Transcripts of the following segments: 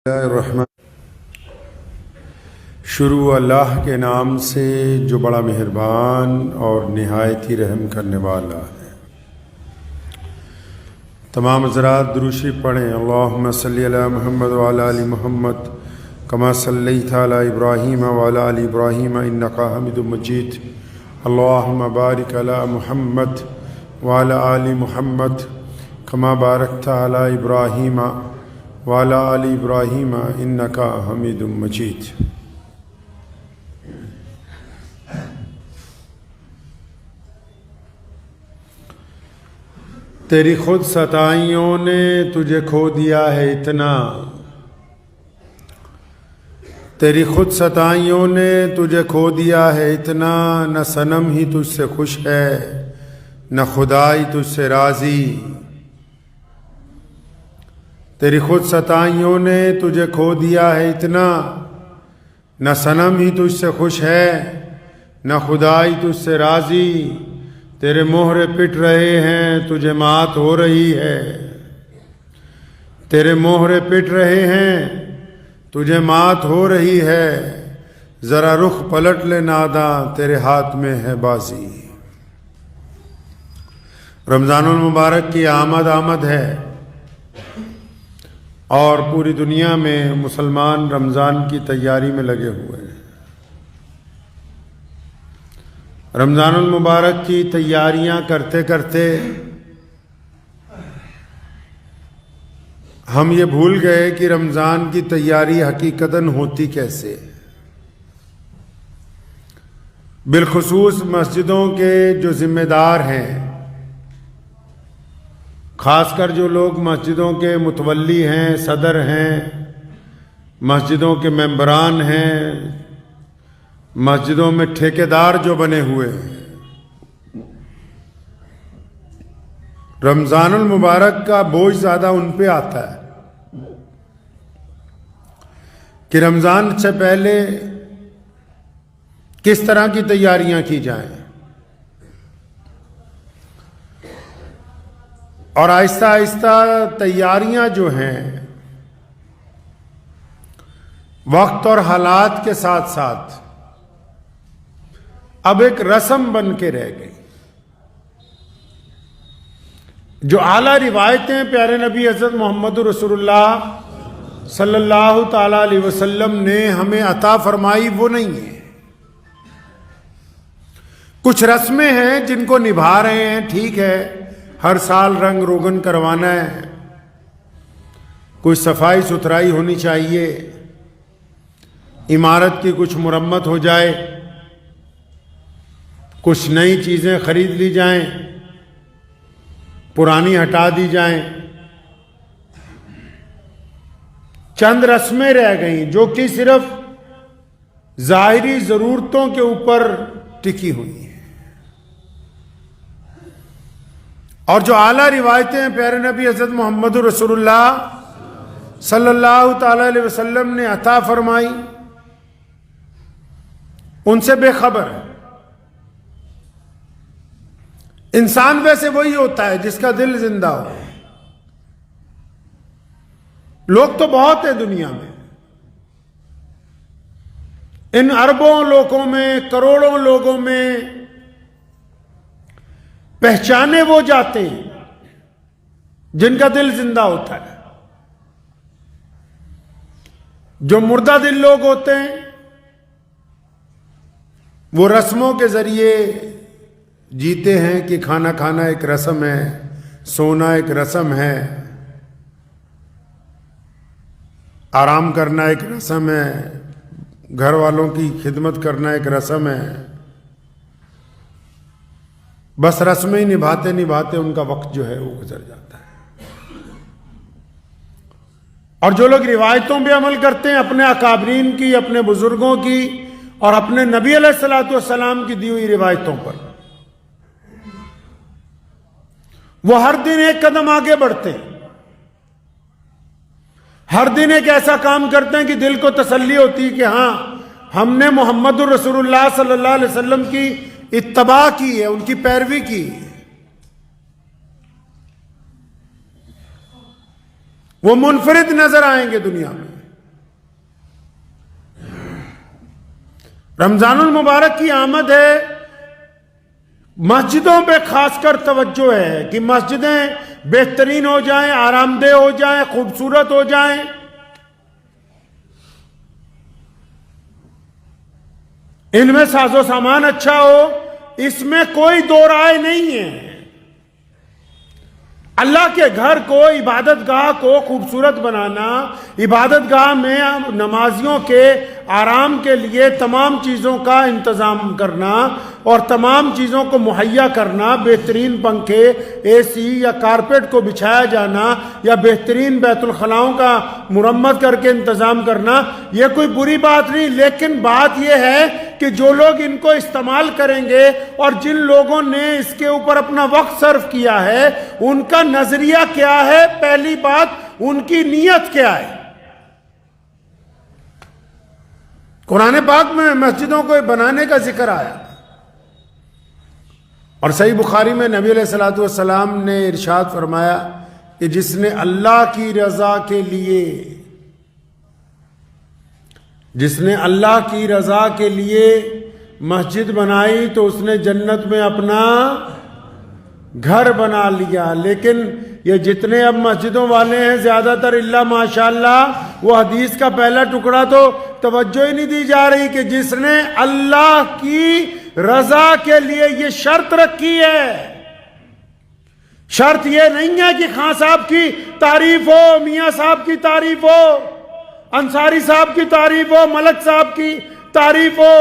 الرحمن شروع اللہ کے نام سے جو بڑا مہربان اور نہایت ہی رحم کرنے والا ہے۔ تمام حضرات درود شریف پڑھیں۔ اللہم صلی علی محمد وعلی آل محمد کما صلیت علی ابراہیم وعلی آل ابراہیم انک حمید مجید۔ اللہم بارک علی محمد وعلی آل محمد کما بارکت علی ابراہیم وعلی آل ابراہیم انک حمید مجید۔ تیری خود ستائیوں نے تجھے کھو دیا ہے اتنا، تیری خود ستائیوں نے تجھے کھو دیا ہے اتنا، نہ صنم ہی تجھ سے خوش ہے نہ خدائی تجھ سے راضی۔ تیری خود ستائیوں نے تجھے کھو دیا ہے اتنا، نہ صنم ہی تجھ سے خوش ہے نہ خدائی تجھ سے راضی۔ تیرے مہرے پٹ رہے ہیں تجھے مات ہو رہی ہے، تیرے مہرے پٹ رہے ہیں تجھے مات ہو رہی ہے، ذرا رخ پلٹ لے ناداں تیرے ہاتھ میں ہے بازی۔ رمضان المبارک کی آمد ہے اور پوری دنیا میں مسلمان رمضان کی تیاری میں لگے ہوئے ہیں۔ رمضان المبارک کی تیاریاں کرتے کرتے ہم یہ بھول گئے کہ رمضان کی تیاری حقیقتاً ہوتی کیسے۔ بالخصوص مسجدوں کے جو ذمہ دار ہیں، خاص کر جو لوگ مسجدوں کے متولی ہیں، صدر ہیں، مسجدوں کے ممبران ہیں، مسجدوں میں ٹھیکیدار جو بنے ہوئے ہیں، رمضان المبارک کا بوجھ زیادہ ان پہ آتا ہے کہ رمضان سے پہلے کس طرح کی تیاریاں کی جائیں، اور آہستہ آہستہ تیاریاں جو ہیں وقت اور حالات کے ساتھ ساتھ اب ایک رسم بن کے رہ گئی۔ جو اعلیٰ روایتیں پیارے نبی حضرت محمد رسول اللہ صلی اللہ تعالی علیہ وسلم نے ہمیں عطا فرمائی وہ نہیں ہیں۔ کچھ رسمیں ہیں جن کو نبھا رہے ہیں، ٹھیک ہے، ہر سال رنگ روگن کروانا ہے، کوئی صفائی ستھرائی ہونی چاہیے، عمارت کی کچھ مرمت ہو جائے، کچھ نئی چیزیں خرید لی جائیں، پرانی ہٹا دی جائیں۔ چند رسمیں رہ گئیں جو کہ صرف ظاہری ضرورتوں کے اوپر ٹکی ہوئی ہیں، اور جو اعلیٰ روایتیں پیارے نبی حضرت محمد رسول اللہ صلی اللہ تعالی علیہ وسلم نے عطا فرمائی ان سے بے خبر ہے۔ انسان ویسے وہی ہوتا ہے جس کا دل زندہ ہو۔ لوگ تو بہت ہیں دنیا میں، ان اربوں لوگوں میں، کروڑوں لوگوں میں پہچانے وہ جاتے ہیں جن کا دل زندہ ہوتا ہے۔ جو مردہ دل لوگ ہوتے ہیں وہ رسموں کے ذریعے جیتے ہیں کہ کھانا کھانا ایک رسم ہے، سونا ایک رسم ہے، آرام کرنا ایک رسم ہے، گھر والوں کی خدمت کرنا ایک رسم ہے۔ بس رسمیں نبھاتے نبھاتے ان کا وقت جو ہے وہ گزر جاتا ہے۔ اور جو لوگ روایتوں پہ عمل کرتے ہیں، اپنے اکابرین کی، اپنے بزرگوں کی اور اپنے نبی علیہ الصلوۃ والسلام کی دی ہوئی روایتوں پر، وہ ہر دن ایک قدم آگے بڑھتے ہیں، ہر دن ایک ایسا کام کرتے ہیں کہ دل کو تسلی ہوتی ہے کہ ہاں ہم نے محمد رسول اللہ صلی اللہ علیہ وسلم کی اتباع کی ہے، ان کی پیروی کی ہے۔ وہ منفرد نظر آئیں گے دنیا میں۔ رمضان المبارک کی آمد ہے، مسجدوں پہ خاص کر توجہ ہے کہ مسجدیں بہترین ہو جائیں، آرام دہ ہو جائیں، خوبصورت ہو جائیں۔ ان میں ساز و سامان اچھا ہو، اس میں کوئی دو رائے نہیں ہے۔ اللہ کے گھر کو، عبادت گاہ کو خوبصورت بنانا، عبادت گاہ میں نمازیوں کے آرام کے لیے تمام چیزوں کا انتظام کرنا اور تمام چیزوں کو مہیا کرنا، بہترین پنکھے، اے سی یا کارپیٹ کو بچھایا جانا یا بہترین بیت الخلاؤں کا مرمت کر کے انتظام کرنا، یہ کوئی بری بات نہیں، لیکن بات یہ ہے کہ جو لوگ ان کو استعمال کریں گے اور جن لوگوں نے اس کے اوپر اپنا وقت صرف کیا ہے، ان کا نظریہ کیا ہے؟ پہلی بات، ان کی نیت کیا ہے؟ قرآن پاک میں مسجدوں کو بنانے کا ذکر آیا، اور صحیح بخاری میں نبی علیہ الصلوۃ والسلام نے ارشاد فرمایا کہ جس نے اللہ کی رضا کے لیے، جس نے اللہ کی رضا کے لیے مسجد بنائی تو اس نے جنت میں اپنا گھر بنا لیا۔ لیکن یہ جتنے اب مسجدوں والے ہیں، زیادہ تر الا ماشاءاللہ، وہ حدیث کا پہلا ٹکڑا تو توجہ ہی نہیں دی جا رہی کہ جس نے اللہ کی رضا کے لیے یہ شرط رکھی ہے۔ شرط یہ نہیں ہے کہ خان صاحب کی تعریف ہو، میاں صاحب کی تعریف ہو، انصاری صاحب کی تعریف ہو، ملک صاحب کی تعریف ہو۔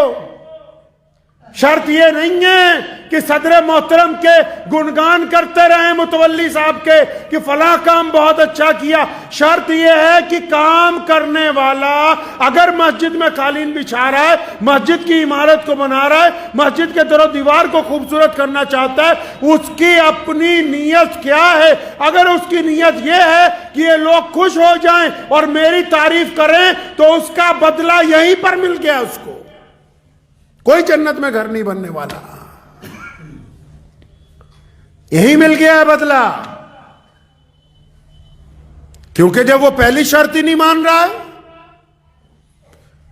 شرط یہ نہیں ہے کہ صدر محترم کے گنگان کرتے رہیں متولی صاحب کے کہ فلاں کام بہت اچھا کیا۔ شرط یہ ہے کہ کام کرنے والا اگر مسجد میں قالین بچھا رہا ہے، مسجد کی عمارت کو بنا رہا ہے، مسجد کے در و دیوار کو خوبصورت کرنا چاہتا ہے، اس کی اپنی نیت کیا ہے؟ اگر اس کی نیت یہ ہے کہ یہ لوگ خوش ہو جائیں اور میری تعریف کریں تو اس کا بدلہ یہیں پر مل گیا اس کو، کوئی جنت میں گھر نہیں بننے والا، یہی مل گیا ہے بدلہ۔ کیونکہ جب وہ پہلی شرط ہی نہیں مان رہا ہے،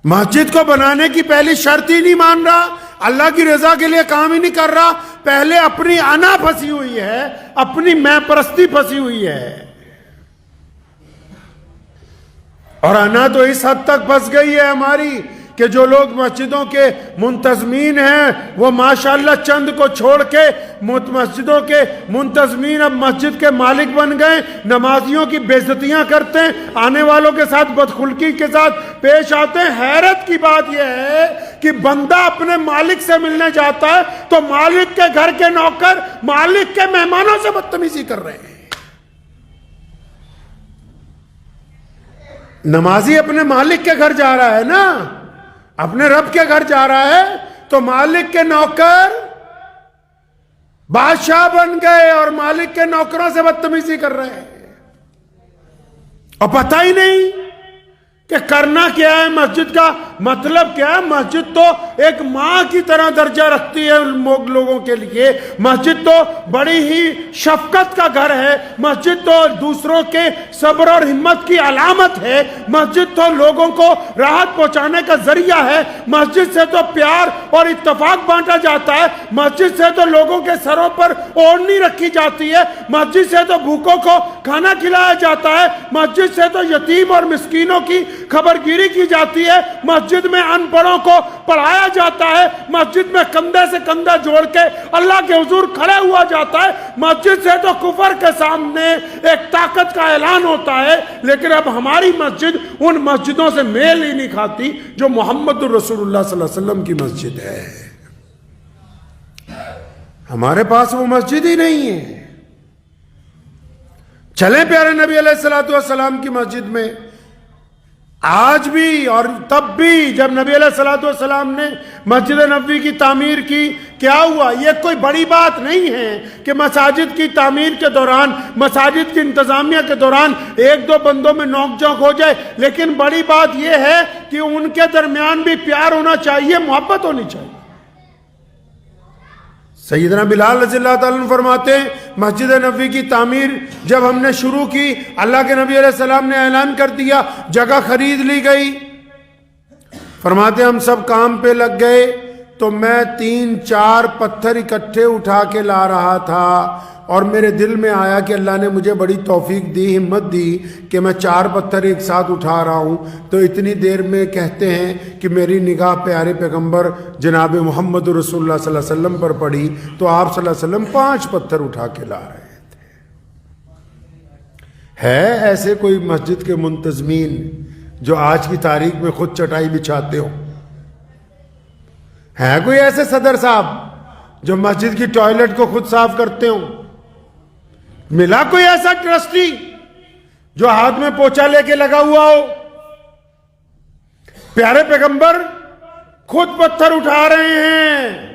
مسجد کو بنانے کی پہلی شرط ہی نہیں مان رہا، اللہ کی رضا کے لیے کام ہی نہیں کر رہا، پہلے اپنی انا پھنسی ہوئی ہے، اپنی میں پرستی پھنسی ہوئی ہے، اور انا تو اس حد تک پھنس گئی ہے ہماری کہ جو لوگ مسجدوں کے منتظمین ہیں وہ ماشاءاللہ چند کو چھوڑ کے مسجدوں کے منتظمین اب مسجد کے مالک بن گئے، نمازیوں کی بے عزتیاں کرتے ہیں، آنے والوں کے ساتھ بدخلقی کے ساتھ پیش آتے ہیں۔ حیرت کی بات یہ ہے کہ بندہ اپنے مالک سے ملنے جاتا ہے تو مالک کے گھر کے نوکر مالک کے مہمانوں سے بدتمیزی کر رہے ہیں۔ نمازی اپنے مالک کے گھر جا رہا ہے نا، اپنے رب کے گھر جا رہا ہے، تو مالک کے نوکر بادشاہ بن گئے اور مالک کے نوکروں سے بدتمیزی کر رہے ہیں، اور پتہ ہی نہیں کہ کرنا کیا ہے، مسجد کا مطلب کیا ہے۔ مسجد تو ایک ماں کی طرح درجہ رکھتی ہے لوگوں کے لیے، مسجد تو بڑی ہی شفقت کا گھر ہے، مسجد تو دوسروں کے صبر اور ہمت کی علامت ہے، مسجد تو لوگوں کو راحت پہنچانے کا ذریعہ ہے، مسجد سے تو پیار اور اتفاق بانٹا جاتا ہے، مسجد سے تو لوگوں کے سروں پر اوڑھنی رکھی جاتی ہے، مسجد سے تو بھوکوں کو کھانا کھلایا جاتا ہے، مسجد سے تو یتیم اور مسکینوں کی خبرگیری کی جاتی ہے، مسجد میں ان پڑھوں کو پڑھایا جاتا ہے، مسجد میں کندھے سے کندھا جوڑ کے اللہ کے حضور کھڑے ہوا جاتا ہے، مسجد سے تو کفر کے سامنے ایک طاقت کا اعلان ہوتا ہے۔ لیکن اب ہماری مسجد ان مسجدوں سے میل ہی نہیں کھاتی جو محمد رسول اللہ صلی اللہ علیہ وسلم کی مسجد ہے۔ ہمارے پاس وہ مسجد ہی نہیں ہے۔ چلیں پیارے نبی علیہ الصلوۃ والسلام کی مسجد میں، آج بھی اور تب بھی جب نبی علیہ الصلوۃ والسلام نے مسجد نبوی کی تعمیر کی، کیا ہوا؟ یہ کوئی بڑی بات نہیں ہے کہ مساجد کی تعمیر کے دوران، مساجد کی انتظامیہ کے دوران ایک دو بندوں میں نوک جھونک ہو جائے، لیکن بڑی بات یہ ہے کہ ان کے درمیان بھی پیار ہونا چاہیے، محبت ہونی چاہیے۔ سیدنا بلال رضی اللہ تعالیٰ عنہ فرماتے ہیں مسجد نبوی کی تعمیر جب ہم نے شروع کی، اللہ کے نبی علیہ السلام نے اعلان کر دیا، جگہ خرید لی گئی، فرماتے ہم سب کام پہ لگ گئے تو میں 3-4 پتھر اکٹھے اٹھا کے لا رہا تھا اور میرے دل میں آیا کہ اللہ نے مجھے بڑی توفیق دی، ہمت دی کہ میں 4 پتھر ایک ساتھ اٹھا رہا ہوں۔ تو اتنی دیر میں کہتے ہیں کہ میری نگاہ پیارے پیغمبر جناب محمد رسول اللہ صلی اللہ علیہ وسلم پر پڑی تو آپ صلی اللہ علیہ وسلم 5 پتھر اٹھا کے لا رہے تھے۔ ہے ایسے کوئی مسجد کے منتظمین جو آج کی تاریخ میں خود چٹائی بچھاتے ہو؟ ہے کوئی ایسے صدر صاحب جو مسجد کی ٹوائلٹ کو خود صاف کرتے ہوں؟ ملا کوئی ایسا ٹرسٹی جو ہاتھ میں پوچھا لے کے لگا ہوا ہو؟ پیارے پیغمبر خود پتھر اٹھا رہے ہیں،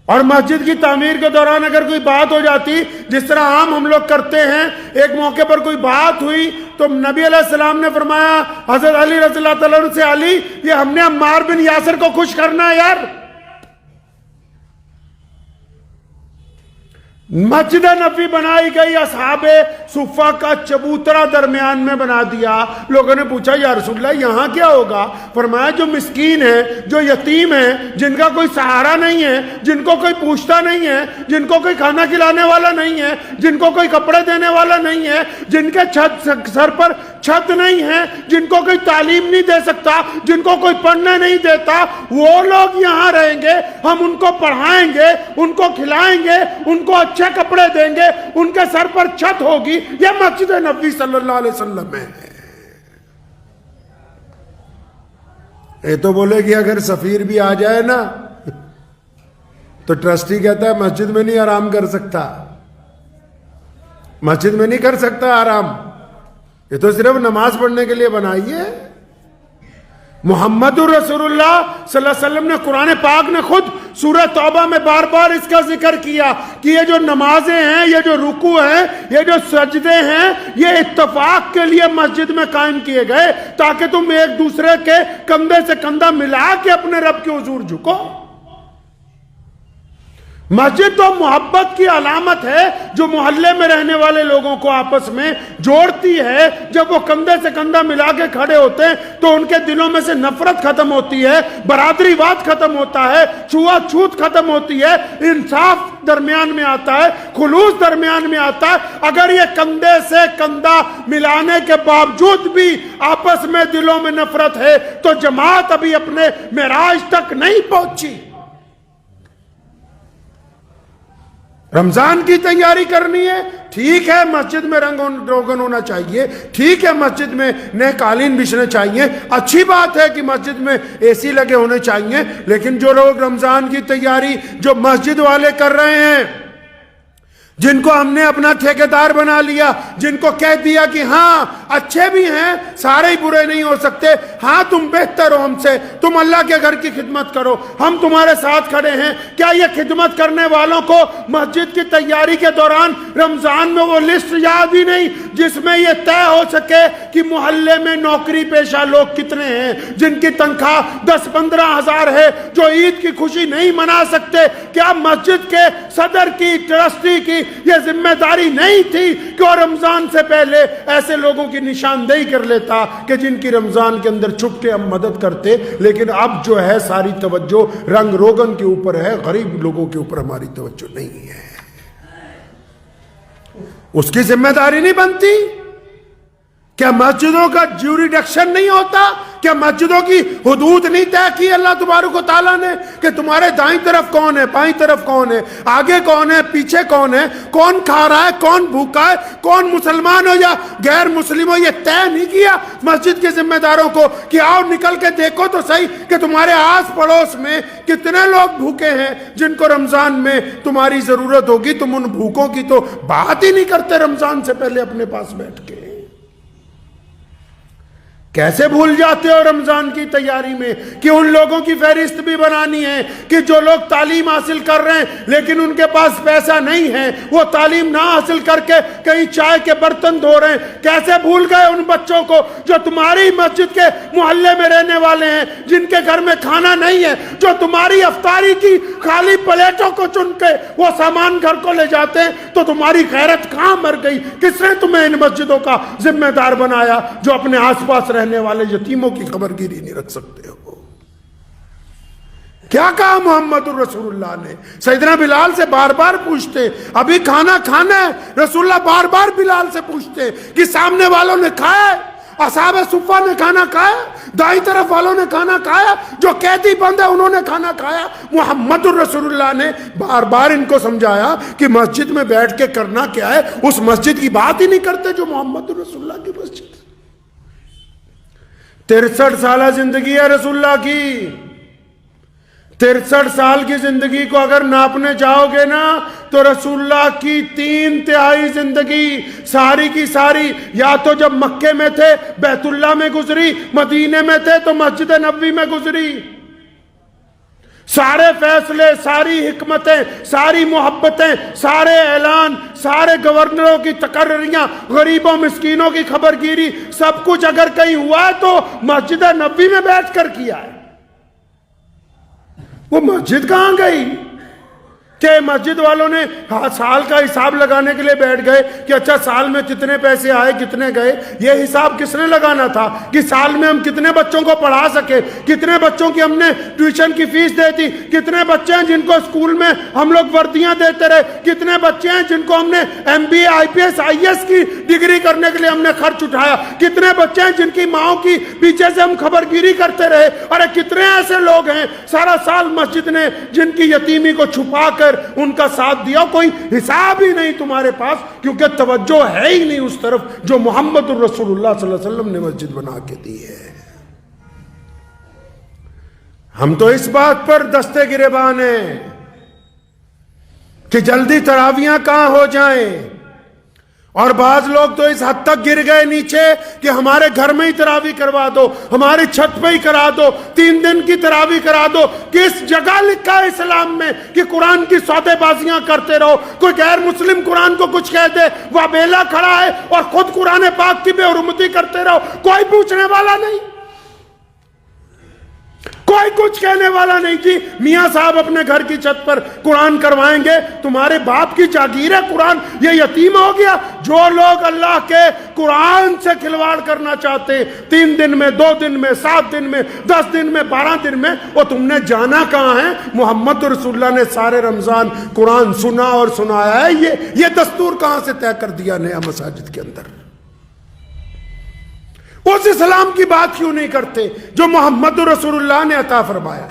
اور مسجد کی تعمیر کے دوران اگر کوئی بات ہو جاتی جس طرح عام ہم لوگ کرتے ہیں، ایک موقع پر کوئی بات ہوئی تو نبی علیہ السلام نے فرمایا حضرت علی رضی اللہ تعالیٰ عنہ سے، علی یہ ہم نے عمار بن یاسر کو خوش کرنا ہے یار۔ مسجد نبوی بنائی گئی، اصحاب صفہ کا چبوترا درمیان میں بنا دیا۔ لوگوں نے پوچھا یا رسول اللہ یہاں کیا ہوگا؟ فرمایا جو مسکین ہیں، جو یتیم ہیں، جن کا کوئی سہارا نہیں ہے، جن کو کوئی پوچھتا نہیں ہے، جن کو کوئی کھانا کھلانے والا نہیں ہے، جن کو کوئی کپڑے دینے والا نہیں ہے، جن کے سر پر چھت نہیں ہے، جن کو کوئی تعلیم نہیں دے سکتا، جن کو کوئی پڑھنے نہیں دیتا، وہ لوگ یہاں رہیں گے، ہم ان کو پڑھائیں گے، ان کو کھلائیں گے، ان کو اچھے کپڑے دیں گے، ان کے سر پر چھت ہوگی۔ یہ مسجد نبوی صلی اللہ علیہ وسلم ہے۔ یہ تو بولے کہ اگر سفیر بھی آ جائے نا تو ٹرسٹی کہتا ہے مسجد میں نہیں آرام کر سکتا، مسجد میں نہیں کر سکتا آرام، یہ تو صرف نماز پڑھنے کے لیے بنائی ہے۔ محمد رسول اللہ صلی اللہ علیہ وسلم نے قرآن پاک نے خود سورہ توبہ میں بار بار اس کا ذکر کیا کہ یہ جو نمازیں ہیں، یہ جو رکوع ہیں، یہ جو سجدے ہیں، یہ اتفاق کے لیے مسجد میں قائم کیے گئے تاکہ تم ایک دوسرے کے کندھے سے کندھا ملا کے اپنے رب کے حضور جھکو۔ مسجد تو محبت کی علامت ہے جو محلے میں رہنے والے لوگوں کو آپس میں جوڑتی ہے۔ جب وہ کندھے سے کندھا ملا کے کھڑے ہوتے ہیں تو ان کے دلوں میں سے نفرت ختم ہوتی ہے، برادری واد ختم ہوتا ہے، چھوا چھوت ختم ہوتی ہے، انصاف درمیان میں آتا ہے، خلوص درمیان میں آتا ہے۔ اگر یہ کندھے سے کندھا ملانے کے باوجود بھی آپس میں دلوں میں نفرت ہے تو جماعت ابھی اپنے معراج تک نہیں پہنچی۔ رمضان کی تیاری کرنی ہے، ٹھیک ہے مسجد میں رنگ روگن ہونا چاہیے، ٹھیک ہے مسجد میں نئے قالین بچھنے چاہیے، اچھی بات ہے کہ مسجد میں اے سی لگے ہونے چاہیے، لیکن جو لوگ رمضان کی تیاری جو مسجد والے کر رہے ہیں، جن کو ہم نے اپنا ٹھیکیدار بنا لیا، جن کو کہہ دیا کہ ہاں اچھے بھی ہیں، سارے ہی برے نہیں ہو سکتے، ہاں تم بہتر ہو ہم سے، تم اللہ کے گھر کی خدمت کرو، ہم تمہارے ساتھ کھڑے ہیں۔ کیا یہ خدمت کرنے والوں کو مسجد کی تیاری کے دوران رمضان میں وہ لسٹ یاد ہی نہیں جس میں یہ طے ہو سکے کہ محلے میں نوکری پیشہ لوگ کتنے ہیں جن کی تنخواہ 10-15 ہزار ہے، جو عید کی خوشی نہیں منا سکتے؟ کیا مسجد کے صدر کی، ٹرسٹی کی یہ ذمہ داری نہیں تھی کہ وہ رمضان سے پہلے ایسے لوگوں کی نشاندہی کر لیتا کہ جن کی رمضان کے اندر چھپ کے ہم مدد کرتے؟ لیکن اب جو ہے ساری توجہ رنگ روگن کے اوپر ہے، غریب لوگوں کے اوپر ہماری توجہ نہیں ہے۔ اس کی ذمہ داری نہیں بنتی؟ کیا مسجدوں کا جیوریڈکشن نہیں ہوتا؟ کیا مسجدوں کی حدود نہیں طے کی اللہ تبارک و تعالیٰ نے کہ تمہارے دائیں طرف کون ہے، بائیں طرف کون ہے، آگے کون ہے، پیچھے کون ہے، کون کھا رہا ہے، کون بھوکا ہے، کون مسلمان ہو یا غیر مسلم ہو؟ یہ طے نہیں کیا مسجد کے ذمہ داروں کو کہ آؤ نکل کے دیکھو تو صحیح کہ تمہارے آس پڑوس میں کتنے لوگ بھوکے ہیں جن کو رمضان میں تمہاری ضرورت ہوگی؟ تم ان بھوکوں کی تو بات ہی نہیں کرتے رمضان سے پہلے اپنے پاس بیٹھ کے۔ کیسے بھول جاتے ہو رمضان کی تیاری میں کہ ان لوگوں کی فہرست بھی بنانی ہے کہ جو لوگ تعلیم حاصل کر رہے ہیں لیکن ان کے پاس پیسہ نہیں ہے، وہ تعلیم نہ حاصل کر کے کہیں چائے کے برتن دھو رہے ہیں۔ کیسے بھول گئے ان بچوں کو جو تمہاری مسجد کے محلے میں رہنے والے ہیں، جن کے گھر میں کھانا نہیں ہے، جو تمہاری افطاری کی خالی پلیٹوں کو چن کے وہ سامان گھر کو لے جاتے ہیں؟ تو تمہاری غیرت کہاں مر گئی؟ کس نے تمہیں ان مسجدوں کا ذمہ دار بنایا جو اپنے آس پاس رہ رہنے والے یتیموں کی خبر گیری نہیں رکھ سکتے ہو؟ کیا کہا محمد الرسول اللہ نے؟ سیدنا بلال سے بار بار پوچھتے ابھی کھانا کھانا ہے، رسول اللہ بار بار بلال سے پوچھتے کہ سامنے والوں نے کھایا، اصحاب صفہ نے کھانا کھایا، دائیں طرف والوں نے کھانا کھایا، جو قیدی بند ہے انہوں نے کھانا کھایا؟ محمد الرسول اللہ نے بار بار ان کو سمجھایا کہ مسجد میں بیٹھ کے کرنا کیا ہے، اس مسجد کی بات ہی نہیں کرتے جو محمد الرسول اللہ کی مسجد۔ 63 سالہ زندگی ہے رسول اللہ کی، 63 سال کی زندگی کو اگر ناپنے جاؤ گے نا تو رسول اللہ کی 3/3 زندگی ساری کی ساری یا تو جب مکے میں تھے بیت اللہ میں گزری، مدینے میں تھے تو مسجد نبوی میں گزری۔ سارے فیصلے، ساری حکمتیں، ساری محبتیں، سارے اعلان، سارے گورنروں کی تقرریاں، غریبوں مسکینوں کی خبر گیری، سب کچھ اگر کہیں ہوا ہے تو مسجد نبوی میں بیٹھ کر کیا ہے۔ وہ مسجد کہاں گئی کہ مسجد والوں نے سال کا حساب لگانے کے لیے بیٹھ گئے کہ اچھا سال میں کتنے پیسے آئے کتنے گئے؟ یہ حساب کس نے لگانا تھا کہ سال میں ہم کتنے بچوں کو پڑھا سکے، کتنے بچوں کی ہم نے ٹیوشن کی فیس دے دی، کتنے بچے ہیں جن کو اسکول میں ہم لوگ وردیاں دیتے رہے، کتنے بچے ہیں جن کو ہم نے MBA IPS IAS کی ڈگری کرنے کے لیے ہم نے خرچ اٹھایا، کتنے بچے ہیں جن کی ماؤں کی پیچھے سے ہم خبر گیری کرتے رہے، اور کتنے ایسے لوگ ہیں سارا سال مسجد نے جن کی یتیمی کو چھپا کر ان کا ساتھ دیا، کوئی حساب ہی نہیں تمہارے پاس، کیونکہ توجہ ہے ہی نہیں اس طرف جو محمد الرسول اللہ صلی اللہ علیہ وسلم نے مسجد بنا کے دی ہے۔ ہم تو اس بات پر دستے گریبان ہیں کہ جلدی تراویحاں کہاں ہو جائیں، اور بعض لوگ تو اس حد تک گر گئے نیچے کہ ہمارے گھر میں ہی تراویح کروا دو، ہماری چھت پہ ہی کرا دو، 3 دن کی تراویح کرا دو۔ کس جگہ لکھا ہے اسلام میں کہ قرآن کی سودے بازیاں کرتے رہو؟ کوئی غیر مسلم قرآن کو کچھ کہہ دے وہ بیلا کھڑا ہے اور خود قرآن پاک کی بے حرمتی کرتے رہو، کوئی پوچھنے والا نہیں، کوئی کچھ کہنے والا نہیں کہ میاں صاحب اپنے گھر کی چھت پر قرآن کروائیں گے، تمہارے باپ کی جاگیر ہے قرآن، یہ یتیم ہو گیا۔ جو لوگ اللہ کے قرآن سے کھلواڑ کرنا چاہتے ہیں 3 دن میں، 2 دن میں، 7 دن میں، 10 دن میں، 12 دن میں، وہ تم نے جانا کہاں ہے؟ محمد رسول اللہ نے سارے رمضان قرآن سنا اور سنایا ہے، یہ دستور کہاں سے طے کر دیا نیا مساجد کے اندر؟ اس اسلام کی بات کیوں نہیں کرتے جو محمد رسول اللہ نے عطا فرمایا؟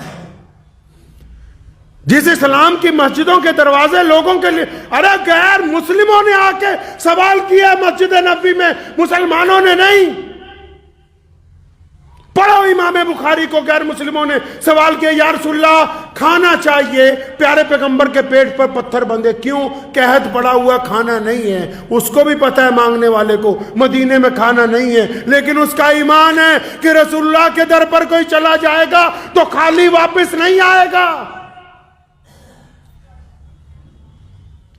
جس اسلام کی مسجدوں کے دروازے لوگوں کے لیے، ارے غیر مسلموں نے آ کے سوال کیا مسجد نبوی میں، مسلمانوں نے نہیں۔ پڑھو امام بخاری کو، غیر مسلموں نے سوال کیا یا رسول اللہ کھانا چاہیے، پیارے پیغمبر کے پیٹ پر پتھر بندھے، کیوں؟ قحط پڑا ہوا کھانا نہیں ہے، اس کو بھی پتہ ہے مانگنے والے کو مدینے میں کھانا نہیں ہے، لیکن اس کا ایمان ہے کہ رسول اللہ کے در پر کوئی چلا جائے گا تو خالی واپس نہیں آئے گا۔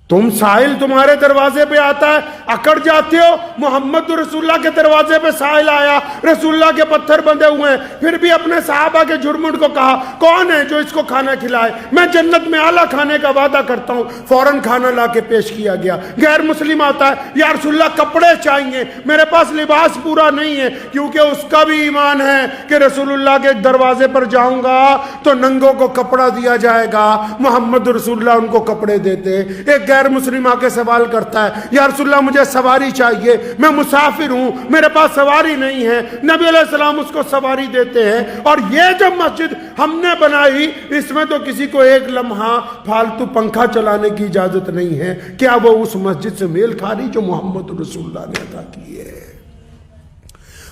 تم سائل تمہارے دروازے پہ آتا ہے اکڑ جاتے ہو، محمد رسول اللہ کے دروازے پہ سائل آیا، رسول اللہ کے پتھر بندھے ہوئے ہیں، پھر بھی اپنے صحابہ کے جرمنڈ کو کہا کون ہے جو اس کو کھانا کھلائے؟ میں جنت میں اعلیٰ کھانے کا وعدہ کرتا ہوں، فوراً کھانا لا کے پیش کیا گیا۔ غیر مسلم آتا ہے یا رسول اللہ کپڑے چاہیے، میرے پاس لباس پورا نہیں ہے، کیونکہ اس کا بھی ایمان ہے کہ رسول اللہ کے دروازے پر جاؤں گا تو ننگوں کو کپڑا دیا جائے گا، محمد رسول اللہ ان کو کپڑے دیتے۔ ایک غیر مسلم آ کے سوال کرتا ہے یا رسول اللہ مجھے سواری چاہیے، میں مسافر ہوں، میرے پاس سواری نہیں ہے، نبی علیہ السلام اس کو سواری دیتے ہیں۔ اور یہ جب مسجد ہم نے بنائی اس میں تو کسی کو ایک لمحہ فالتو پنکھا چلانے کی اجازت نہیں ہے، کیا وہ اس مسجد سے میل کھا رہی جو محمد رسول اللہ نے عطا کی ہے؟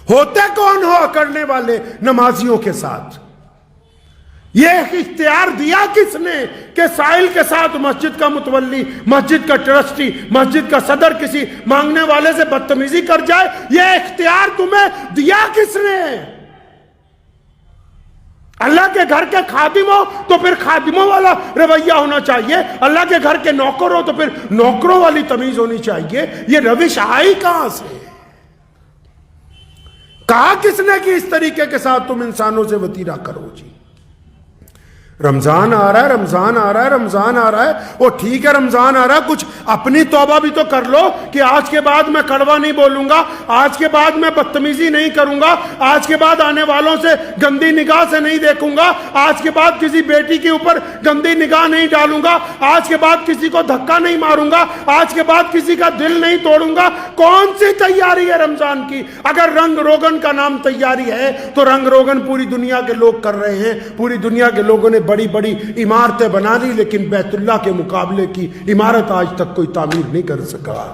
ہوتے کون ہو اکڑنے والے نمازیوں کے ساتھ؟ یہ اختیار دیا کس نے کہ سائل کے ساتھ مسجد کا متولی، مسجد کا ٹرسٹی، مسجد کا صدر کسی مانگنے والے سے بدتمیزی کر جائے؟ یہ اختیار تمہیں دیا کس نے؟ اللہ کے گھر کے خادم ہو تو پھر خادموں والا رویہ ہونا چاہیے، اللہ کے گھر کے نوکر ہو تو پھر نوکروں والی تمیز ہونی چاہیے۔ یہ روش آئی کہاں سے؟ کہا کس نے کہ اس طریقے کے ساتھ تم انسانوں سے وطیرہ کرو؟ جی رمضان آ رہا ہے، رمضان آ رہا ہے، رمضان آ رہا ہے، وہ ٹھیک ہے رمضان آ رہا ہے، کچھ اپنی توبہ بھی تو کر لو کہ آج کے بعد میں کڑوا نہیں بولوں گا، آج کے بعد میں بدتمیزی نہیں کروں گا، آج کے بعد آنے والوں سے گندی نگاہ سے نہیں دیکھوں گا، آج کے بعد کسی بیٹی کے اوپر گندی نگاہ نہیں ڈالوں گا، آج کے بعد کسی کو دھکا نہیں ماروں گا، آج کے بعد کسی کا دل نہیں توڑوں گا۔ کون سی تیاری ہے رمضان کی؟ اگر رنگ روگن کا نام تیاری ہے تو رنگ روگن پوری دنیا کے لوگ کر رہے ہیں، پوری دنیا کے لوگوں نے بڑی بڑی عمارتیں بنا لی، لیکن بیت اللہ کے مقابلے کی عمارت آج تک کوئی تعمیر نہیں کر سکا۔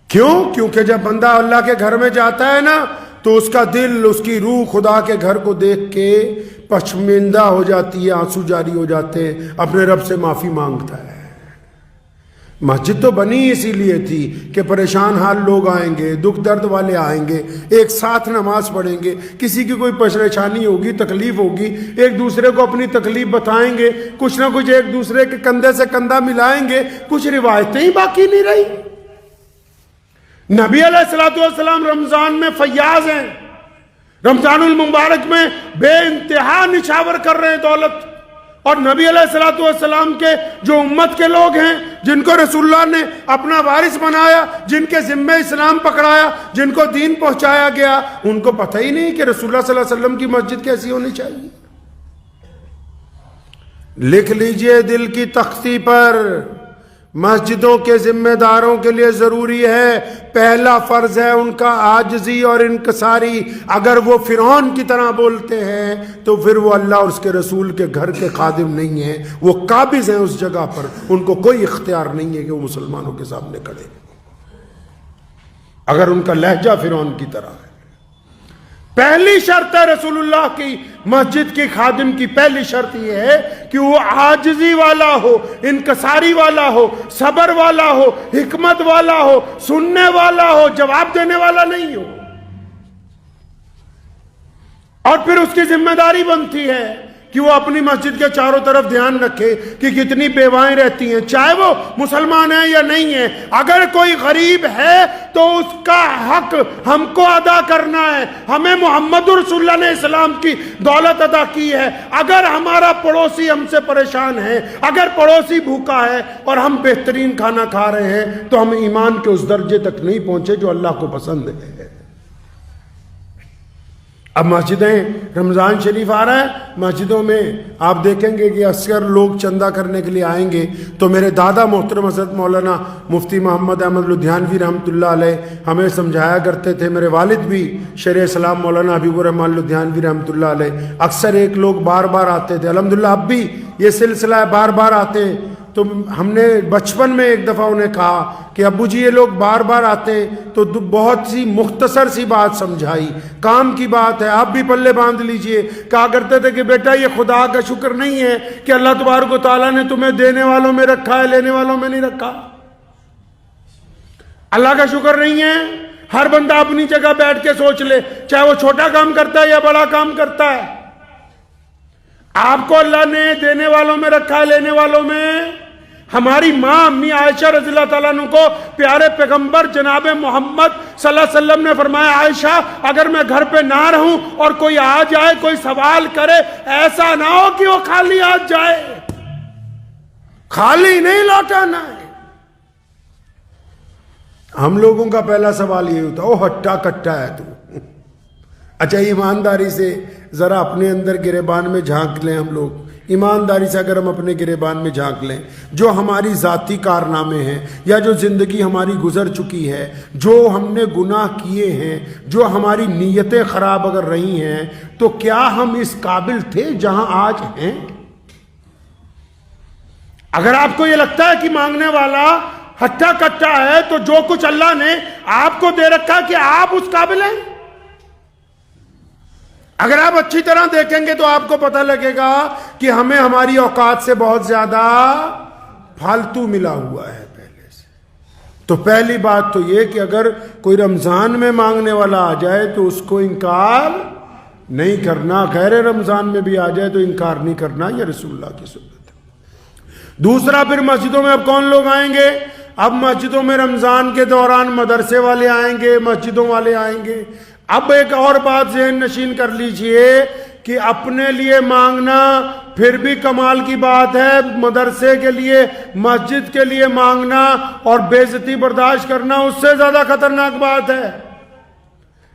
کیوں؟ کیونکہ جب بندہ اللہ کے گھر میں جاتا ہے نا تو اس کا دل، اس کی روح خدا کے گھر کو دیکھ کے پشماندہ ہو جاتی ہے، آنسو جاری ہو جاتے ہیں، اپنے رب سے معافی مانگتا ہے۔ مسجد تو بنی اسی لیے تھی کہ پریشان حال لوگ آئیں گے، دکھ درد والے آئیں گے، ایک ساتھ نماز پڑھیں گے، کسی کی کوئی پریشانی ہوگی، تکلیف ہوگی، ایک دوسرے کو اپنی تکلیف بتائیں گے، کچھ نہ کچھ ایک دوسرے کے کندھے سے کندھا ملائیں گے۔ کچھ روایتیں ہی باقی نہیں رہی۔ نبی علیہ الصلوۃ والسلام رمضان میں فیاض ہیں، رمضان المبارک میں بے انتہا نچھاور کر رہے ہیں دولت، اور نبی علیہ الصلوۃ والسلام کے جو امت کے لوگ ہیں، جن کو رسول اللہ نے اپنا وارث بنایا، جن کے ذمہ اسلام پکڑایا، جن کو دین پہنچایا گیا، ان کو پتہ ہی نہیں کہ رسول اللہ صلی اللہ علیہ وسلم کی مسجد کیسی ہونی چاہیے۔ لکھ لیجئے دل کی تختی پر، مسجدوں کے ذمہ داروں کے لیے ضروری ہے، پہلا فرض ہے ان کا عاجزی اور انکساری۔ اگر وہ فرعون کی طرح بولتے ہیں تو پھر وہ اللہ اور اس کے رسول کے گھر کے خادم نہیں ہیں، وہ قابض ہیں اس جگہ پر، ان کو کوئی اختیار نہیں ہے کہ وہ مسلمانوں کے سامنے کھڑے ہیں اگر ان کا لہجہ فرعون کی طرح ہے۔ پہلی شرط ہے رسول اللہ کی مسجد کی خادم کی، پہلی شرط یہ ہے کہ وہ عاجزی والا ہو، انکساری والا ہو، صبر والا ہو، حکمت والا ہو، سننے والا ہو، جواب دینے والا نہیں ہو۔ اور پھر اس کی ذمہ داری بنتی ہے کہ وہ اپنی مسجد کے چاروں طرف دھیان رکھے کہ کتنی بیوائیں رہتی ہیں، چاہے وہ مسلمان ہیں یا نہیں ہیں۔ اگر کوئی غریب ہے تو اس کا حق ہم کو ادا کرنا ہے، ہمیں محمد رسول اللہ نے اسلام کی دولت ادا کی ہے۔ اگر ہمارا پڑوسی ہم سے پریشان ہے، اگر پڑوسی بھوکا ہے اور ہم بہترین کھانا کھا رہے ہیں، تو ہم ایمان کے اس درجے تک نہیں پہنچے جو اللہ کو پسند ہے۔ اب مسجدیں، رمضان شریف آ رہا ہے، مسجدوں میں آپ دیکھیں گے کہ اکثر لوگ چندہ کرنے کے لیے آئیں گے تو میرے دادا محترم حضرت مولانا مفتی محمد احمد لدھیانوی رحمۃ اللہ علیہ ہمیں سمجھایا کرتے تھے، میرے والد بھی شیخ اسلام مولانا حبیب الرحمن لدھیانوی رحمۃ اللہ علیہ، اکثر ایک لوگ بار بار آتے تھے، الحمدللہ اب بھی یہ سلسلہ ہے، بار بار آتے ہیں۔ تو ہم نے بچپن میں ایک دفعہ انہیں کہا کہ ابو جی یہ لوگ بار بار آتے ہیں، تو بہت سی مختصر سی بات سمجھائی، کام کی بات ہے، آپ بھی پلے باندھ لیجئے۔ کہا کرتے تھے کہ بیٹا یہ خدا کا شکر نہیں ہے کہ اللہ تبارک و تعالیٰ نے تمہیں دینے والوں میں رکھا ہے، لینے والوں میں نہیں رکھا۔ اللہ کا شکر نہیں ہے، ہر بندہ اپنی جگہ بیٹھ کے سوچ لے، چاہے وہ چھوٹا کام کرتا ہے یا بڑا کام کرتا ہے، آپ کو اللہ نے دینے والوں میں رکھا ہے، لینے والوں میں۔ ہماری ماں امی عائشہ رضی اللہ تعالیٰ عنہ کو پیارے پیغمبر جناب محمد صلی اللہ علیہ وسلم نے فرمایا، عائشہ اگر میں گھر پہ نہ رہوں اور کوئی آ جائے، کوئی سوال کرے، ایسا نہ ہو کہ وہ خالی آ جائے، خالی نہیں لوٹانا ہے۔ ہم لوگوں کا پہلا سوال یہ ہوتا ہے، او ہٹا کٹا ہے تو۔ اچھا ایمانداری سے ذرا اپنے اندر گریبان میں جھانک لیں، ہم لوگ ایمانداری سے اگر ہم اپنے گریبان میں جھانک لیں، جو ہماری ذاتی کارنامے ہیں یا جو زندگی ہماری گزر چکی ہے، جو ہم نے گناہ کیے ہیں، جو ہماری نیتیں خراب اگر رہی ہیں، تو کیا ہم اس قابل تھے جہاں آج ہیں؟ اگر آپ کو یہ لگتا ہے کہ مانگنے والا ہٹا کٹا ہے، تو جو کچھ اللہ نے آپ کو دے رکھا کہ آپ اس قابل ہیں؟ اگر آپ اچھی طرح دیکھیں گے تو آپ کو پتہ لگے گا کہ ہمیں ہماری اوقات سے بہت زیادہ فالتو ملا ہوا ہے پہلے سے۔ تو پہلی بات تو یہ کہ اگر کوئی رمضان میں مانگنے والا آ جائے تو اس کو انکار نہیں کرنا، غیر رمضان میں بھی آ جائے تو انکار نہیں کرنا، یہ رسول اللہ کی سنت ہے۔ دوسرا، پھر مسجدوں میں اب کون لوگ آئیں گے؟ اب مسجدوں میں رمضان کے دوران مدرسے والے آئیں گے، مسجدوں والے آئیں گے۔ اب ایک اور بات ذہن نشین کر لیجئے کہ اپنے لیے مانگنا پھر بھی کمال کی بات ہے، مدرسے کے لیے، مسجد کے لیے مانگنا اور بے عزتی برداشت کرنا اس سے زیادہ خطرناک بات ہے۔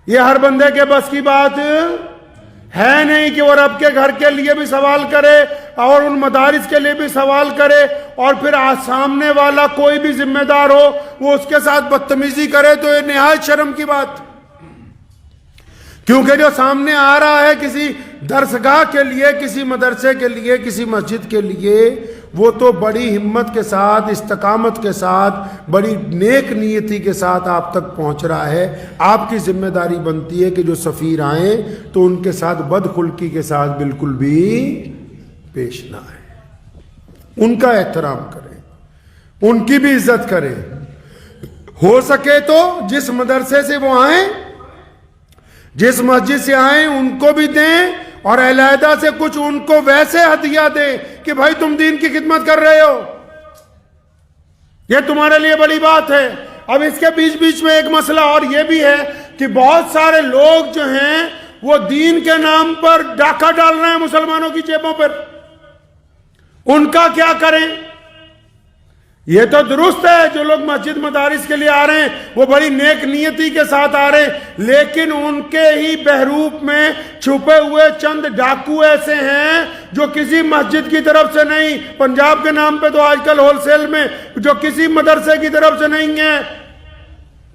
یہ ہر بندے کے بس کی بات ہے نہیں کہ وہ رب کے گھر کے لیے بھی سوال کرے اور ان مدارس کے لیے بھی سوال کرے، اور پھر سامنے والا کوئی بھی ذمہ دار ہو وہ اس کے ساتھ بدتمیزی کرے، تو یہ نہایت شرم کی بات۔ کیونکہ جو سامنے آ رہا ہے کسی درسگاہ کے لیے، کسی مدرسے کے لیے، کسی مسجد کے لیے، وہ تو بڑی ہمت کے ساتھ، استقامت کے ساتھ، بڑی نیک نیتی کے ساتھ آپ تک پہنچ رہا ہے۔ آپ کی ذمہ داری بنتی ہے کہ جو سفیر آئیں تو ان کے ساتھ بدخلقی کے ساتھ بالکل بھی پیش نہ آئے، ان کا احترام کریں، ان کی بھی عزت کریں۔ ہو سکے تو جس مدرسے سے وہ آئیں، جس مسجد سے آئیں، ان کو بھی دیں، اور علیحدہ سے کچھ ان کو ویسے ہدیہ دیں کہ بھائی تم دین کی خدمت کر رہے ہو، یہ تمہارے لیے بڑی بات ہے۔ اب اس کے بیچ بیچ میں ایک مسئلہ اور یہ بھی ہے کہ بہت سارے لوگ جو ہیں وہ دین کے نام پر ڈاکہ ڈال رہے ہیں مسلمانوں کی جیبوں پر، ان کا کیا کریں؟ یہ تو درست ہے جو لوگ مسجد مدارس کے لیے آ رہے ہیں وہ بڑی نیک نیتی کے ساتھ آ رہے ہیں، لیکن ان کے ہی بہروپ میں چھپے ہوئے چند ڈاکو ایسے ہیں جو کسی مسجد کی طرف سے نہیں، پنجاب کے نام پہ تو آج کل ہول سیل میں، جو کسی مدرسے کی طرف سے نہیں ہیں۔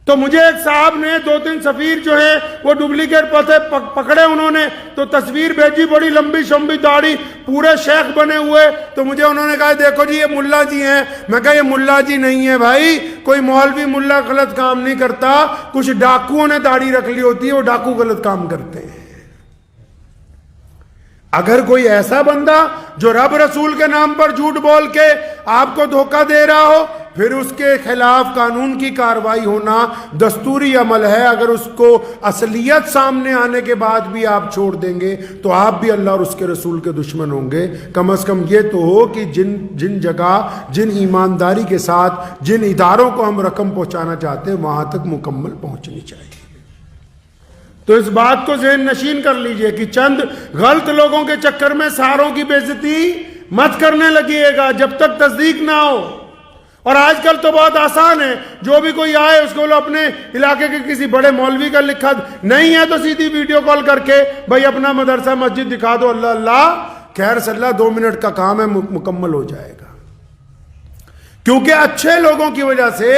تو مجھے ایک صاحب نے 2-3 سفیر جو ہیں وہ ڈپلیکیٹ پتے پکڑے، انہوں نے تو تصویر بھیجی، بڑی لمبی شمبی داڑھی، پورے شیخ بنے ہوئے، تو مجھے انہوں نے کہا دیکھو جی یہ ملا جی ہیں۔ میں کہا یہ ملا جی نہیں ہے بھائی، کوئی مولوی ملا غلط کام نہیں کرتا، کچھ ڈاکوؤں نے داڑھی رکھ لی ہوتی ہے، وہ ڈاکو غلط کام کرتے ہیں۔ اگر کوئی ایسا بندہ جو رب رسول کے نام پر جھوٹ بول کے آپ کو دھوکہ دے رہا ہو، پھر اس کے خلاف قانون کی کارروائی ہونا دستوری عمل ہے۔ اگر اس کو اصلیت سامنے آنے کے بعد بھی آپ چھوڑ دیں گے تو آپ بھی اللہ اور اس کے رسول کے دشمن ہوں گے۔ کم از کم یہ تو ہو کہ جن جگہ، جن ایمانداری کے ساتھ جن اداروں کو ہم رقم پہنچانا چاہتے ہیں وہاں تک مکمل پہنچنی چاہیے۔ تو اس بات کو ذہن نشین کر لیجئے کہ چند غلط لوگوں کے چکر میں ساروں کی بے عزتی مت کرنے لگیے گا جب تک تصدیق نہ ہو۔ اور آج کل تو بہت آسان ہے، جو بھی کوئی آئے اس کو اپنے علاقے کے کسی بڑے مولوی کا لکھا نہیں ہے تو سیدھی ویڈیو کال کر کے بھائی اپنا مدرسہ مسجد دکھا دو، اللہ اللہ خیر صلی اللہ 2 منٹ کا کام ہے، مکمل ہو جائے گا۔ کیونکہ اچھے لوگوں کی وجہ سے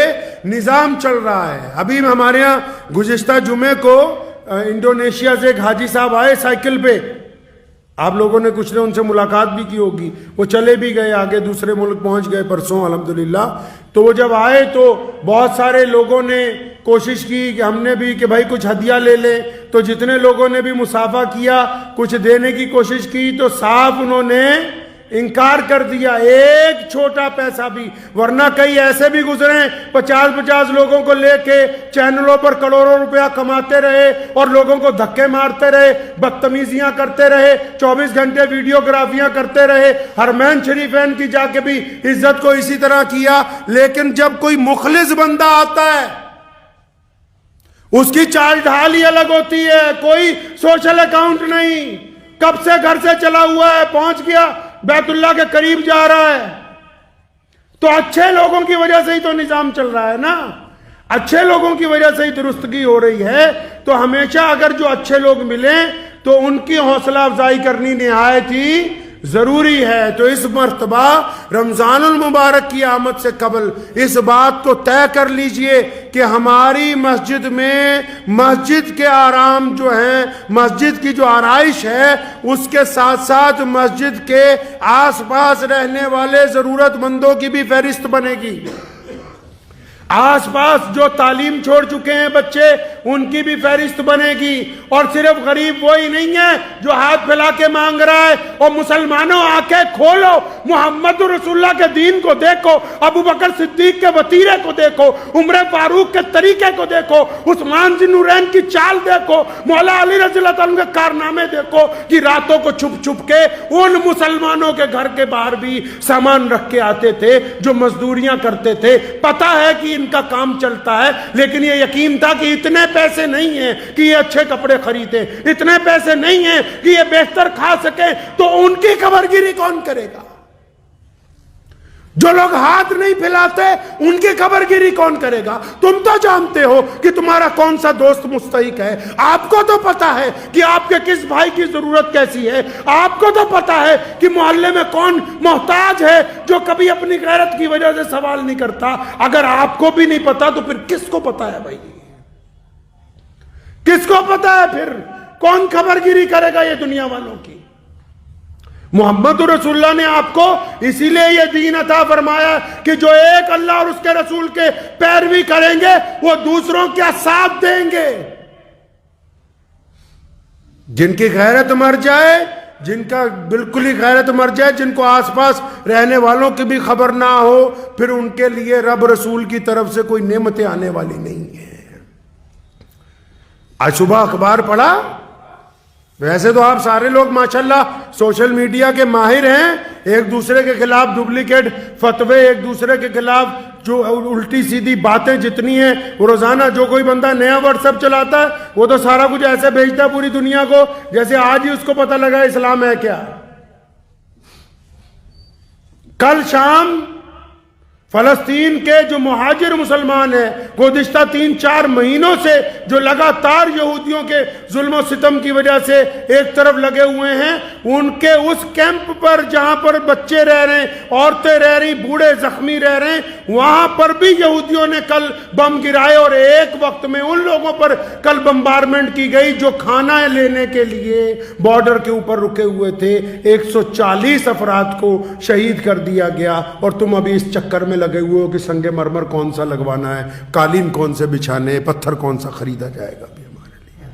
نظام چل رہا ہے۔ ابھی ہمارے ہاں گزشتہ جمعے کو انڈونیشیا سے ایک حاجی صاحب آئے سائیکل پہ، آپ لوگوں نے کچھ نے ان سے ملاقات بھی کی ہوگی، وہ چلے بھی گئے آگے دوسرے ملک پہنچ گئے پرسوں الحمدللہ۔ تو وہ جب آئے تو بہت سارے لوگوں نے کوشش کی کہ ہم نے بھی کہ بھائی کچھ ہدیہ لے لیں، تو جتنے لوگوں نے بھی مسافہ کیا، کچھ دینے کی کوشش کی، تو صاحب انہوں نے انکار کر دیا، ایک چھوٹا پیسہ بھی۔ ورنہ کئی ایسے بھی گزرے 50 لوگوں کو لے کے چینلوں پر کروڑوں روپیہ کماتے رہے اور لوگوں کو دھکے مارتے رہے، بدتمیزیاں کرتے رہے، 24 گھنٹے ویڈیوگرافیاں کرتے رہے، حرمین شریفین کی جا کے بھی عزت کو اسی طرح کیا۔ لیکن جب کوئی مخلص بندہ آتا ہے اس کی چال ڈھال ہی الگ ہوتی ہے، کوئی سوشل اکاؤنٹ نہیں، کب سے گھر سے چلا ہوا ہے، پہنچ گیا بیت اللہ کے قریب جا رہا ہے۔ تو اچھے لوگوں کی وجہ سے ہی تو نظام چل رہا ہے نا، اچھے لوگوں کی وجہ سے ہی درستگی ہو رہی ہے۔ تو ہمیشہ اگر جو اچھے لوگ ملیں تو ان کی حوصلہ افزائی کرنی نہایت ہی ضروری ہے۔ تو اس مرتبہ رمضان المبارک کی آمد سے قبل اس بات کو طے کر لیجئے کہ ہماری مسجد میں مسجد کے آرام جو ہیں، مسجد کی جو آرائش ہے، اس کے ساتھ ساتھ مسجد کے آس پاس رہنے والے ضرورت مندوں کی بھی فہرست بنے گی۔ آس پاس جو تعلیم چھوڑ چکے ہیں بچے ان کی بھی فہرست بنے گی۔ اور صرف غریب وہی نہیں ہے جو ہاتھ پھیلا کے مانگ رہا ہے، اور مسلمانوں آنکھیں کھولو، محمد رسول اللہ کے دین کو دیکھو، ابو بکر صدیق کے وطیرے کو دیکھو، عمر فاروق کے طریقے کو دیکھو، عثمان ذی النورین کی چال دیکھو، مولا علی رضی اللہ تعالیٰ کے کارنامے دیکھو کہ راتوں کو چھپ چھپ کے ان مسلمانوں کے گھر کے باہر بھی سامان رکھ کے آتے تھے جو مزدوریاں کرتے تھے۔ پتہ ہے کہ ان کا کام چلتا ہے، لیکن یہ یقین تھا کہ اتنے پیسے نہیں ہیں کہ یہ اچھے کپڑے خریدیں، اتنے پیسے نہیں ہیں کہ یہ بہتر کھا سکیں، تو ان کی قبر گیری کون کرے گا؟ جو لوگ ہاتھ نہیں پھیلاتے ان کی قبر گیری کون کرے گا؟ تم تو جانتے ہو کہ تمہارا کون سا دوست مستحق ہے، آپ کو تو پتا ہے کہ آپ کے کس بھائی کی ضرورت کیسی ہے، آپ کو تو پتا ہے کہ محلے میں کون محتاج ہے جو کبھی اپنی غیرت کی وجہ سے سوال نہیں کرتا۔ اگر آپ کو بھی نہیں پتا تو پھر کس کو پتا ہے بھائی؟ کس کو پتا ہے پھر؟ کون خبر گیری کرے گا یہ دنیا والوں کی؟ محمد رسول اللہ نے آپ کو اسی لیے یہ دین عطا فرمایا کہ جو ایک اللہ اور اس کے رسول کے پیروی کریں گے وہ دوسروں کا ساتھ دیں گے۔ جن کی غیرت مر جائے، جن کا بالکل ہی غیرت مر جائے، جن کو آس پاس رہنے والوں کی بھی خبر نہ ہو، پھر ان کے لیے رب رسول کی طرف سے کوئی نعمتیں آنے والی نہیں ہیں۔ آج صبح اخبار پڑھا، ویسے تو آپ سارے لوگ ماشاءاللہ سوشل میڈیا کے ماہر ہیں، ایک دوسرے کے خلاف ڈپلیکیٹ فتوے، ایک دوسرے کے خلاف جو الٹی سیدھی باتیں جتنی ہیں، وہ روزانہ جو کوئی بندہ نیا واٹس ایپ چلاتا ہے وہ تو سارا کچھ ایسے بھیجتا ہے پوری دنیا کو جیسے آج ہی اس کو پتہ لگا اسلام ہے کیا۔ کل شام فلسطین کے جو مہاجر مسلمان ہیں، گزشتہ 3-4 مہینوں سے جو لگاتار یہودیوں کے ظلم و ستم کی وجہ سے ایک طرف لگے ہوئے ہیں، ان کے اس کیمپ پر جہاں پر بچے رہ رہے ہیں، عورتیں رہ رہی، بوڑھے زخمی رہ رہے ہیں، وہاں پر بھی یہودیوں نے کل بم گرائے، اور ایک وقت میں ان لوگوں پر کل بمبارمنٹ کی گئی جو کھانا لینے کے لیے بارڈر کے اوپر رکے ہوئے تھے۔ 140 افراد کو شہید کر دیا گیا، اور تم ابھی اس چکر میں لگے ہوئے ہو کہ سنگ مرمر کون سا لگوانا ہے، قالین کون سے بچھانے، پتھر کون سا خریدا جائے گا بھی ہمارے لیے۔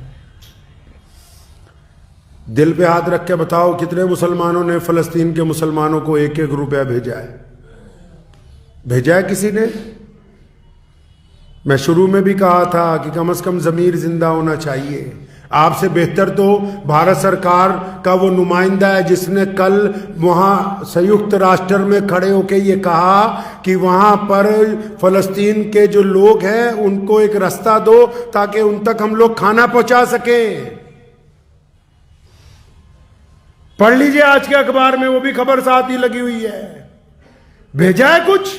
دل پہ ہاتھ رکھ کے بتاؤ کتنے مسلمانوں نے فلسطین کے مسلمانوں کو 1-1 روپیہ بھیجا ہے؟ بھیجا ہے کسی نے؟ میں شروع میں بھی کہا تھا کہ کم از کم ضمیر زندہ ہونا چاہیے۔ آپ سے بہتر تو بھارت سرکار کا وہ نمائندہ ہے جس نے کل وہاں سیوکت راشٹر میں کھڑے ہو کے یہ کہا کہ وہاں پر فلسطین کے جو لوگ ہیں ان کو ایک راستہ دو تاکہ ان تک ہم لوگ کھانا پہنچا سکیں۔ پڑھ لیجئے آج کے اخبار میں، وہ بھی خبر ساتھ ہی لگی ہوئی ہے۔ بھیجا ہے کچھ؟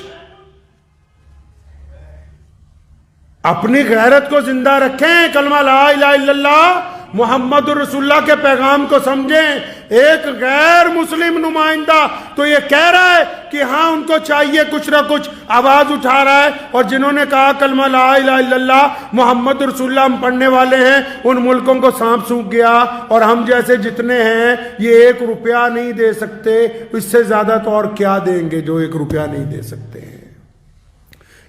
اپنی غیرت کو زندہ رکھیں، کلمہ لا الہ الا اللہ محمد رسول اللہ کے پیغام کو سمجھیں۔ ایک غیر مسلم نمائندہ تو یہ کہہ رہا ہے کہ ہاں ان کو چاہیے، کچھ نہ کچھ آواز اٹھا رہا ہے، اور جنہوں نے کہا کلمہ لا الہ الا اللہ محمد رسول اللہ ہم پڑھنے والے ہیں، ان ملکوں کو سانپ سونکھ گیا، اور ہم جیسے جتنے ہیں یہ 1 روپیہ نہیں دے سکتے، اس سے زیادہ تو اور کیا دیں گے جو 1 روپیہ نہیں دے سکتے ہیں۔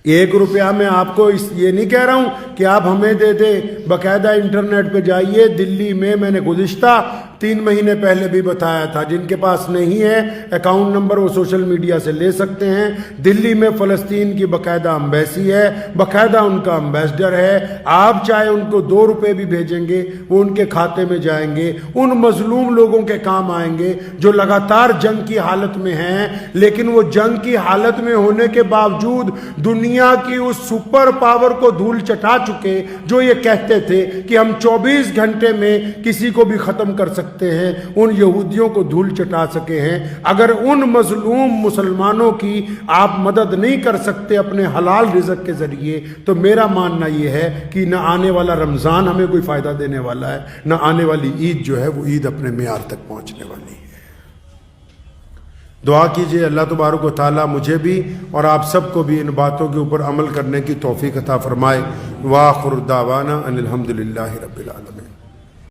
1 روپیہ میں آپ کو یہ نہیں کہہ رہا ہوں کہ آپ ہمیں دے دیں، باقاعدہ انٹرنیٹ پہ جائیے، دلی میں نے گزشتہ 3 مہینے پہلے بھی بتایا تھا، جن کے پاس نہیں ہے اکاؤنٹ نمبر وہ سوشل میڈیا سے لے سکتے ہیں۔ دلی میں فلسطین کی باقاعدہ امبیسی ہے، باقاعدہ ان کا امبیسڈر ہے، آپ چاہے ان کو 2 روپے بھی بھیجیں گے وہ ان کے کھاتے میں جائیں گے، ان مظلوم لوگوں کے کام آئیں گے جو لگاتار جنگ کی حالت میں ہیں، لیکن وہ جنگ کی حالت میں ہونے کے باوجود دنیا کی اس سپر پاور کو دھول چٹا چکے جو یہ کہتے تھے کہ ہم 24 گھنٹے میں کسی کو بھی ختم کر سکتے ہیں، ان یہودیوں کو دھول چٹا سکے ہیں۔ اگر ان مظلوم مسلمانوں کی آپ مدد نہیں کر سکتے اپنے حلال رزق کے ذریعے، تو میرا ماننا یہ ہے کہ نہ آنے والا رمضان ہمیں کوئی فائدہ دینے والا ہے، نہ آنے والی عید جو ہے وہ عید اپنے معیار تک پہنچنے والی ہے۔ دعا کیجئے اللہ تبارک و تعالی مجھے بھی اور آپ سب کو بھی ان باتوں کے اوپر عمل کرنے کی توفیق عطا فرمائے۔ وآخر دعوانا ان الحمدللہ رب العالمین۔